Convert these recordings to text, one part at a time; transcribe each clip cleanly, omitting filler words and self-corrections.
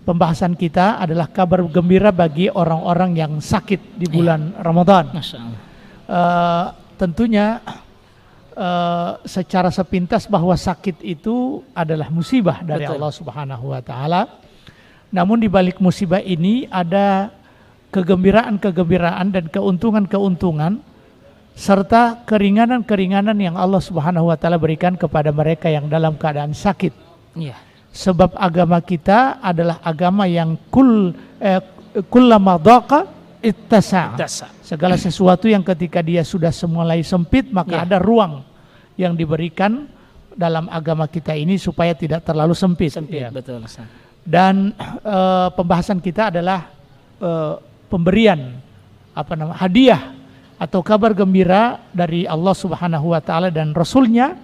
pembahasan kita adalah kabar gembira bagi orang-orang yang sakit di bulan Ramadan. Masya Allah. Tentunya secara sepintas bahwa sakit itu adalah musibah dari Allah Subhanahu wa taala. Namun di balik musibah ini ada kegembiraan-kegembiraan dan keuntungan-keuntungan serta keringanan-keringanan yang Allah Subhanahu wa taala berikan kepada mereka yang dalam keadaan sakit. Iya. Sebab agama kita adalah agama yang kullama dhaqa ittasa'. Segala sesuatu yang ketika dia sudah mulai sempit, maka ada ruang yang diberikan dalam agama kita ini supaya tidak terlalu sempit. Betul, Ustaz. Dan pembahasan kita adalah pemberian hadiah atau kabar gembira dari Allah Subhanahu wa taala dan Rasulnya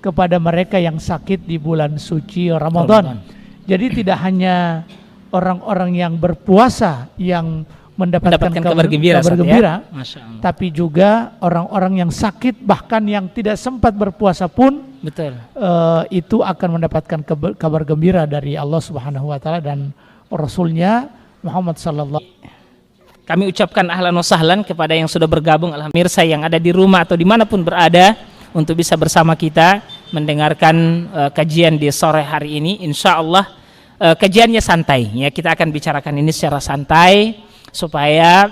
kepada mereka yang sakit di bulan suci Ramadan. Jadi tidak hanya orang-orang yang berpuasa yang mendapatkan kabar gembira, tapi juga orang-orang yang sakit bahkan yang tidak sempat berpuasa pun itu akan mendapatkan kabar gembira dari Allah Subhanahu wa taala dan Rasulnya Muhammad sallallahu. Kami ucapkan ahlan wa sahlan kepada yang sudah bergabung, alhamdulillah, yang ada di rumah atau dimanapun berada untuk bisa bersama kita mendengarkan kajian di sore hari ini. Insya Allah kajiannya santai ya, kita akan bicarakan ini secara santai supaya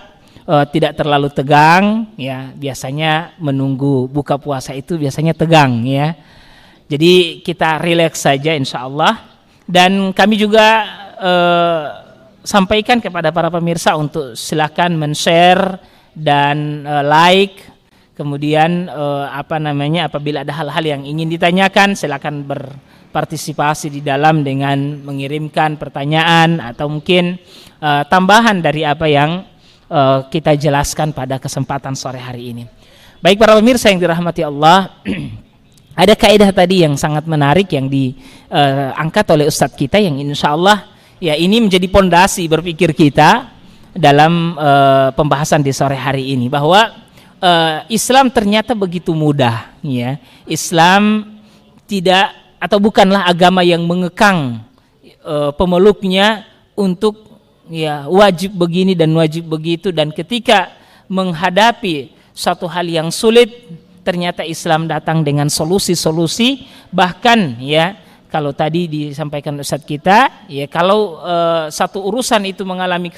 tidak terlalu tegang ya. Biasanya menunggu buka puasa itu biasanya tegang ya. Jadi kita rileks saja insya Allah. Dan kami juga sampaikan kepada para pemirsa untuk silakan men-share dan like. Kemudian apabila ada hal-hal yang ingin ditanyakan, silakan berpartisipasi di dalam dengan mengirimkan pertanyaan atau mungkin tambahan dari apa yang kita jelaskan pada kesempatan sore hari ini. Baik para pemirsa yang dirahmati Allah, ada kaidah tadi yang sangat menarik yang diangkat oleh Ustadz kita yang insya Allah ya ini menjadi pondasi berpikir kita dalam pembahasan di sore hari ini, bahwa Islam ternyata begitu mudah ya. Islam tidak atau bukanlah agama yang mengekang pemeluknya untuk ya wajib begini dan wajib begitu, dan ketika menghadapi satu hal yang sulit ternyata Islam datang dengan solusi-solusi. Bahkan ya kalau tadi disampaikan Ustadz kita ya, kalau satu urusan itu mengalami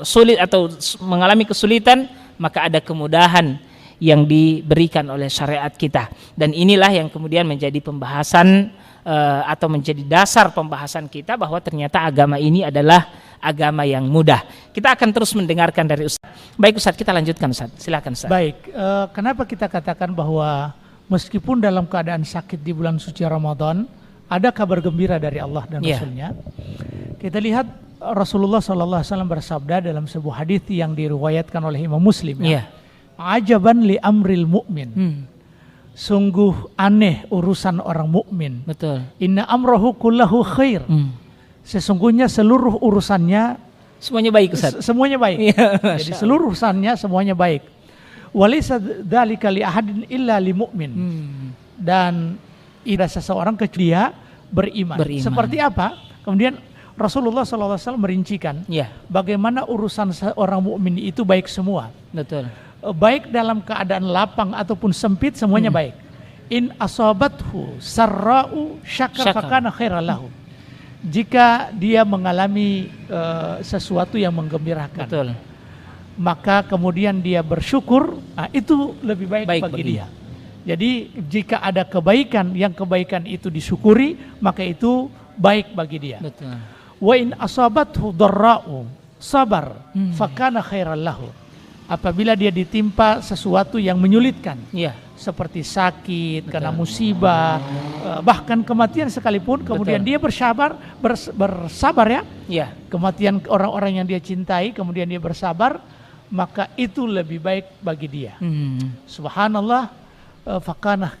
sulit atau mengalami kesulitan, maka ada kemudahan yang diberikan oleh syariat kita. Dan inilah yang kemudian menjadi pembahasan atau menjadi dasar pembahasan kita, bahwa ternyata agama ini adalah agama yang mudah. Kita akan terus mendengarkan dari Ustaz. Baik Ustaz, kita lanjutkan Ustaz. Silakan Ustaz. Baik, kenapa kita katakan bahwa meskipun dalam keadaan sakit di bulan suci Ramadan ada kabar gembira dari Allah dan Rasulnya. Kita lihat Rasulullah SAW bersabda dalam sebuah hadis yang diriwayatkan oleh Imam Muslim ya. Ajaban li amril mu'min. Sungguh aneh urusan orang mukmin. Betul. Inna amrahu kullahu khair. Sesungguhnya seluruh urusannya semuanya baik Ustaz. Semuanya baik. Jadi seluruh urusannya semuanya baik. Walaysa dzalika li ahadin illa li mu'min. Dan tidak seseorang kecuali dia beriman. Seperti apa? Kemudian Rasulullah SAW merincikan bagaimana urusan seorang mukmin itu baik semua. Betul. Baik dalam keadaan lapang ataupun sempit, semuanya baik. In asabathu sarra'u syakar fakana khairan lahu. Jika dia mengalami sesuatu yang menggembirakan, maka kemudian dia bersyukur, itu lebih baik bagi dia. Jadi jika ada kebaikan, yang kebaikan itu disyukuri, maka itu baik bagi dia. Betul. Wa in asabathu dharra'u sabar fakana khairan lahu. Apabila dia ditimpa sesuatu yang menyulitkan, seperti sakit, kena musibah, bahkan kematian sekalipun, kemudian dia bersabar ya. Kematian orang-orang yang dia cintai, kemudian dia bersabar, maka itu lebih baik bagi dia. Subhanallah,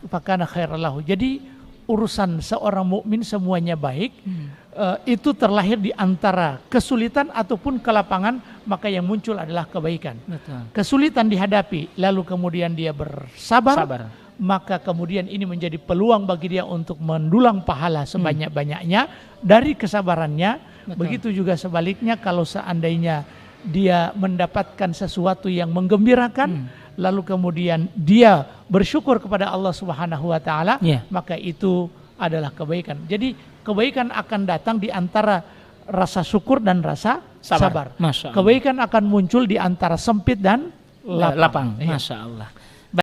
fakana khairan lahu. Jadi urusan seorang mukmin semuanya baik. Itu terlahir di antara kesulitan ataupun kelapangan, maka yang muncul adalah kebaikan. Kesulitan dihadapi, lalu kemudian dia bersabar, maka kemudian ini menjadi peluang bagi dia untuk mendulang pahala sebanyak-banyaknya dari kesabarannya, Begitu juga sebaliknya kalau seandainya dia mendapatkan sesuatu yang menggembirakan, lalu kemudian dia bersyukur kepada Allah Subhanahu wa taala, maka itu adalah kebaikan. Jadi kebaikan akan datang di antara rasa syukur dan rasa sabar. Kebaikan akan muncul di antara sempit dan lapang. Masya Allah.